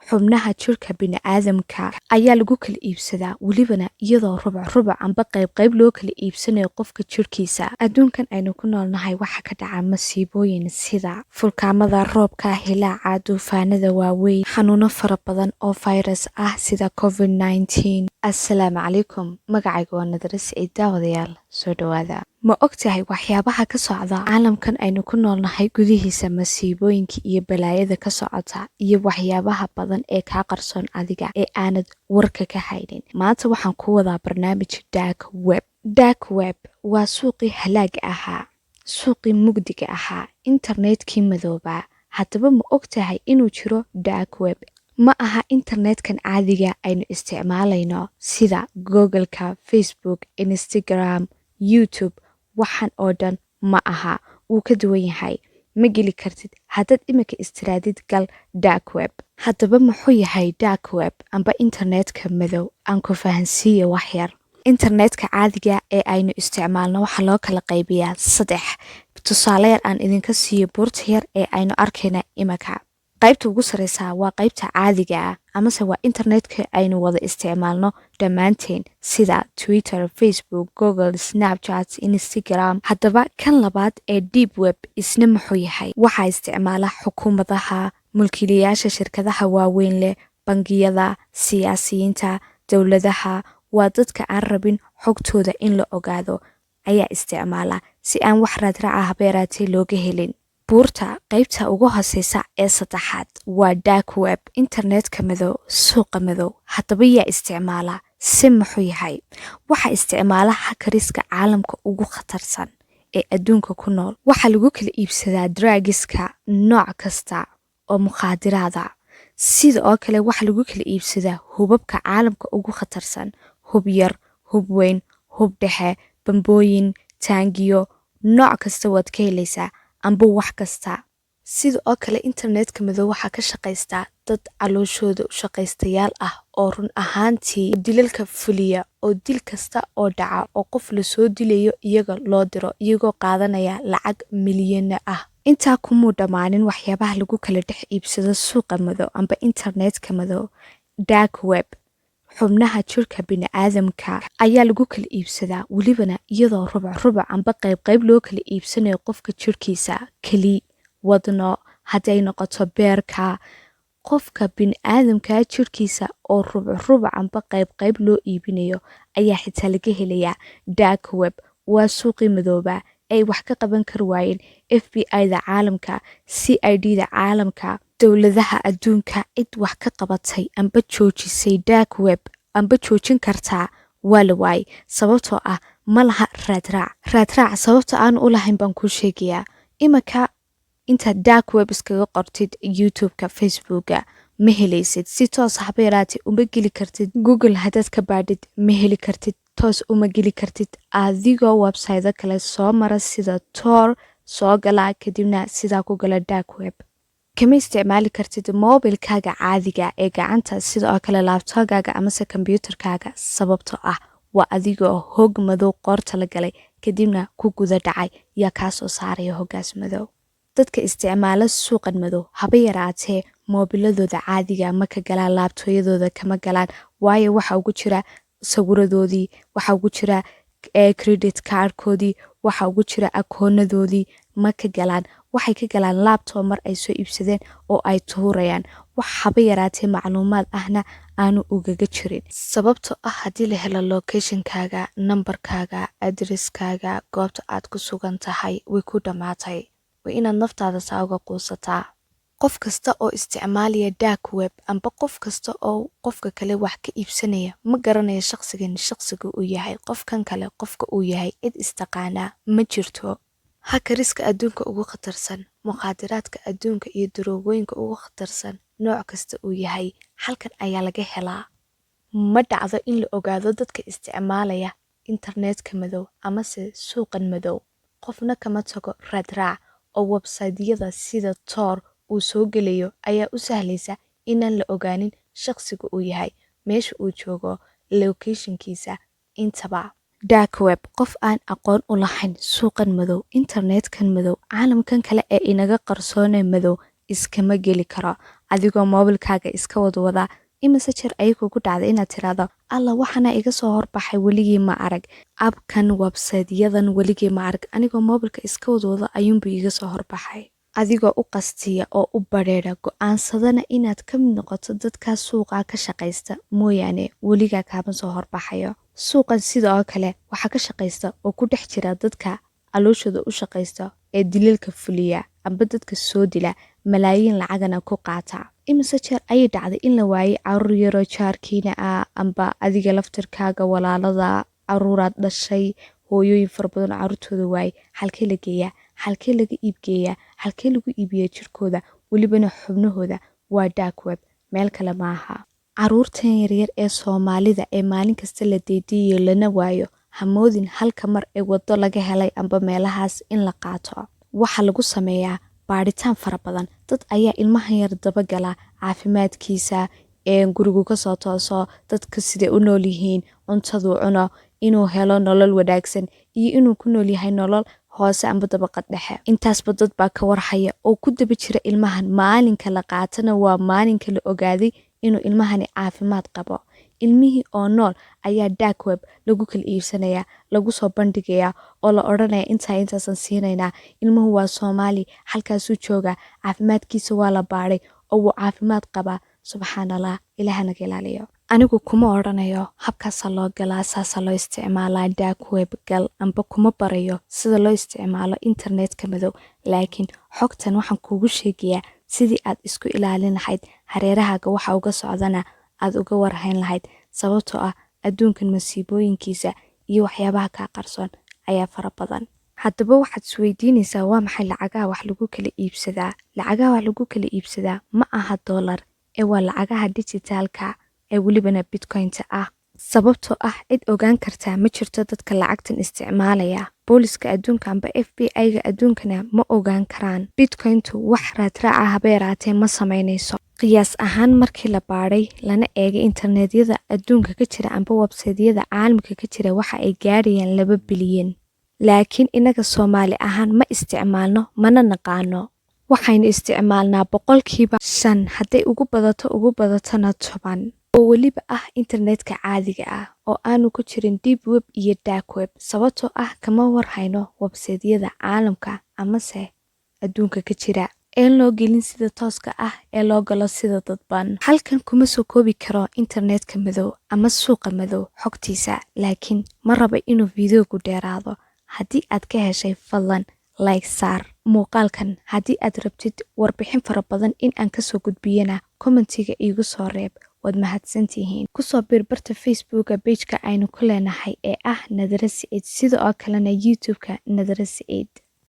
xubnaha jirka bini'aadamka ayaa lagu kala iibsadaa welibana iyadoo rubac amba qayb loo kala iibsanayo qofka jirkiisa. Adduunkan aynu ku noolnahay waxa ka dhaca masiibooyin sida fulkaamada, roobka, hilaaca, duufaanada waaweyn, xanuuno fara badan oo virus ah sida COVID-19. Assalaamu calaykum, magacayga waa Nadra Siciid, daawadayaal soo dhawaada. Ma ogtahay waxyaabaha ka socda caalamkan aynu ku noolnahay gudihiisa, masiibooyinka iyo balaayada ka socota iyo waxyaabaha badan ee kaa qarsoon adiga ee aanad warka ka haynin. Maanta waxaan ku wadaa barnaamij Dark Web. Dark Web waa suuqii halaaga ahaa, suuqii mugdiga ahaa, internetkii madoobaa. Haddaba ma ogtahay inuu jiro Dark Web? Ma aha internetkan caadiga aynu isticmaalayno sida Google-ka, Facebook, Instagram, YouTube. Waxaan oo dhan ma aha, wuu ka duwan yahay. Ma geli kartid haddaad imika istiraadid gal Dark Web. Haddaba muxuu yahay Dark Web amba internetka madow? Aan ku fahansiiyo wax yar. Internetka caadiga ee aynu isticmaalno waxaa loo kala qaybiyaa 3. Tusaale yar aan idinka siiyo buurta yar ee aynu arkayna imika. Qaybta ugu sareysa waa qaybta caadiga ah amase waa internetka aynu wada isticmaalno dhammaanteen sida Twitter, Facebook, Google, Snapchat, Instagram. Haddaba kan labaad ee Deep Web isna muxuu yahay? Waxaa isticmaala xukuumadaha, mulkiilayaasha shirkadaha waaweyn leh, bangiyada, siyaasiyiinta, dowladaha. Waa dadka aan rabin xogtooda in la ogaado ayaa isticmaala si aan wax raadraaca habeeraatee looga helin. Buurta qaybta ugu hooseysa ee 3aad waa Dark Web, internetka madow, suuqa madow. Haddaba yaa isticmaala? Si muxuu yahay? Waxaa isticmaala hakariska caalamka ugu khatarsan ee adduunka ku nool. Waxaa lagu kala iibsadaa drugska nooc kasta oo mukhaadiraada. Sida oo kale waxaa lagu kala iibsadaa hubabka caalamka ugu khatarsan, hub yar, hub weyn, hub dhexe, bambooyin, taangiyo, nooc kasta waad ka helaysaa amba wax kasta. Sida oo kale internetka madow waxaa ka shaqaystaa dad calooshooda u shaqaystayaal ah oo run ahaantii dilalka fuliya oo dil kasta oo dhaca oo qof la soo dilayo iyaga loo diro iyagoo qaadanaya lacag milyan ah. Intaa kumuu dhammaanin waxyaabaha lagu kala dhex iibsado suuqa madow amba internetka madow. Dark Web xubnaha jirka bini'aadamka ayaa lagu kala iibsadaa welibana iyadoo rubac amba qayb loo kala iibsanayo qofka jirkiisa, keli, wadno, hadday noqoto beerka. Qofka bini'aadamka jirkiisa oo rubac amba qayb loo iibinayo ayaa xitaa laga helayaa. Dark Web waa suuqii madooba ay wax ka qaban kar waayeen FBI-da caalamka, CID-da caalamka, dowladaha adduunka. Cid wax ka qabatay amba joojisay Dark Web amba joojin kartaa waa la waayay sababtoo ah ma laha raadraac. Sababta aan u lahayn baan kuu sheegayaa. Imika inta Dark Web iskaga qortid YouTube-ka, Facebook-ga ma helaysid. Si toos habeeraatee uma geli kartid. Google haddaad ka baadhid ma heli kartid. Toos uma geli kartid. Adigoo website kale soo mara sida Tor soo gala kadibna sidaa ku gala Dark Web. Kama isticmaali kartid mobilkaaga caadiga ee gacanta sida oo kale laptopkaaga amase computerkaaga sababtoo ah waa adigoo hog madow qoorta la galay kadibna ku guda dhacay yaa kaa soo saaraya hoggaas madow. Dadka isticmaala suuqan madow haba yaraatee mobiladooda caadiga ma ka galaan, laabtooyadooda kama galaan, waayo waxa ugu jira sawiradoodii, waxa ugu jira credit cardkoodii, waxa ugu jira akoonadoodii. Ma ka galaan. Waxay ka galaan laptop mar ay soo iibsadeen oo ay tuurayaan. Wax haba yaraatee macluumaad ahna aanu ugaga jirin sababtoo ah haddii la helo locationkaaga, nambarkaaga, adresskaaga, goobta aad ku sugan tahay way ku dhammaatay. Waa inaad naftaada saa uga quusataa. Qof kasta oo isticmaalaya Dark Web amba qof kasta oo qofka kale wax ka iibsanaya ma garanaya shaqsiga uu yahay. Qofkan kale qofka uu yahay cid istaqaana ma jirto. Hakariska adduunka ugu khatarsan, mukhaadiraadka adduunka iyo daroogooyinka ugu khatarsan, nooc kasta uu yahay halkan ayaa laga helaa. Ma dhacdo in la ogaado dadka isticmaalaya internetka madow amase suuqan madow. Qofna kama tago raadraac oo website-yada sida Tor uu soo gelayo ayaa u sahlaysa inaan la ogaanin shaqsiga uu yahay, meesha uu joogo, locationkiisa intaba. Dark Web qof aan aqoon u lahayn suuqan madow, internetkan madow, caalamkan kale ee inaga qarsoone madow iskama geli karo adigoo moobilkaaga iska wadwada imise jeer ayay kugu dhacday inaad tiraahdo alla waxana iga soo horbaxay weligii ma arag abkan website-yadan weligii ma arag anigoo moobilka iska wadwada ayuunbuu iga soo horbaxay adigoo u qastiya oo u badheedha go'aansadana inaad ka mid noqoto dadkaa suuqa ka shaqaysta mooyaane weligaa kaama soo horbaxayo suuqan sida oo kale waxaa ka shaqaysta oo ku dhex jira dadka calooshooda u shaqaysta ee daliilka fuliya amba dadka soo dila malaayiin lacagana ku qaata imise jeer ayay dhacday in la waayay caruur yaroo jaarkiina ah amba adiga laftirkaaga walaalada caruuraad dhashay hooyooyin fara badan caruurtooda waayay halkee la geeyaa halkee laga iibgeeyaa halkee lagu iibiyaa jirkooda welibana xubnahooda waa dark web meel kale maaha caruurtan yaryar ee soomaalida ee maalin kasta la deediyayo lana waayo hamoodin halka mar ee wado laga helay amba meelahaas in la qaato waxaa lagu sameeyaa baadhitaan fara badan dad ayaa ilmahan yar dabagala caafimaadkiisa ee gurigu kasoo tooso dadka siday u nool yihiin cuntaduu cuno inuu helo nolol wanaagsan iyo inuu ku nool yahay nolol hoose amba dabaqad dhexe intaasba dad baa ka warhaya oo ku daba jira ilmahan maalinka la qaatana waa maalinka la ogaaday inuu ilmahani caafimaad qabo ilmihii oo nool ayaa dark web lagu kala iibsanayaa lagu soo bandhigayaa oo la odhanaya intaasan siinaynaa ilmuhu waa Soomaali halkaasuu jooga caafimaadkiisa waa la baadhay oo wuu caafimaad qabaa subxaanallah ilaaha naga ilaaliyo anigu kuma odhanayo habkaasaa loo galaa saasaa loo isticmaalaa dark web gal amba kuma barayo sida loo isticmaalo internetka madow laakiin xogtan waxaan kuugu sheegayaa sidii aad isku ilaalin lahayd hareerahaaga waxa uga socdana aad uga warhayn lahayd sababtoo ah adduunkan masiibooyinkiisa iyo waxyaabaha kaa qarsoon ayaa fara badan haddaba waxaad isweydiinaysaa waa maxay lacagaha wax lagu kala iibsadaa lacagaha wax lagu kala iibsadaa ma aha dollar ee waa lacagaha dijitaalka ee welibana bitcointa ah sababtoo ah cid ogaan kartaa ma jirto dadka lacagtan isticmaalaya booliska adduunka amba FBI-ga adduunkana ma ogaan karaan bitcointu wax raadraaca habeeraatee ma samaynayso qiyaas ahaan markii la baadhay lana eegay internetyada adduunka ka jira amba websaydyada caalamka ka jira waxa ay gaadhayaan 2 bilyan laakiin inaga Soomaali ahaan ma isticmaalno mana naqaano waxaynu isticmaalnaa 5% hadday ugu badatona 10 oo weliba ah internetka caadiga ah oo aanu ku jirin deep web iyo dark web sababtoo ah kama warhayno websaydyada caalamka amase adduunka ka jira ee loo gelin sida tooska ah ee loo galo sida dadban halkan kuma soo koobi karo internetka madow ama suuqa madow xogtiisa laakiin ma raba inuu videogu dheeraado haddii aad ka heshay fadlan like saar muuqaalkan haddii aad rabtid warbixin fara badan in aan kasoo gudbiyana commentiga iigu soo reeb waad mahadsantihiin kusoo birbarta facebooka pageka aynu ku leenahay ee ah Nadra Siciid sidoo kalena youtube-ka Nadra Siciid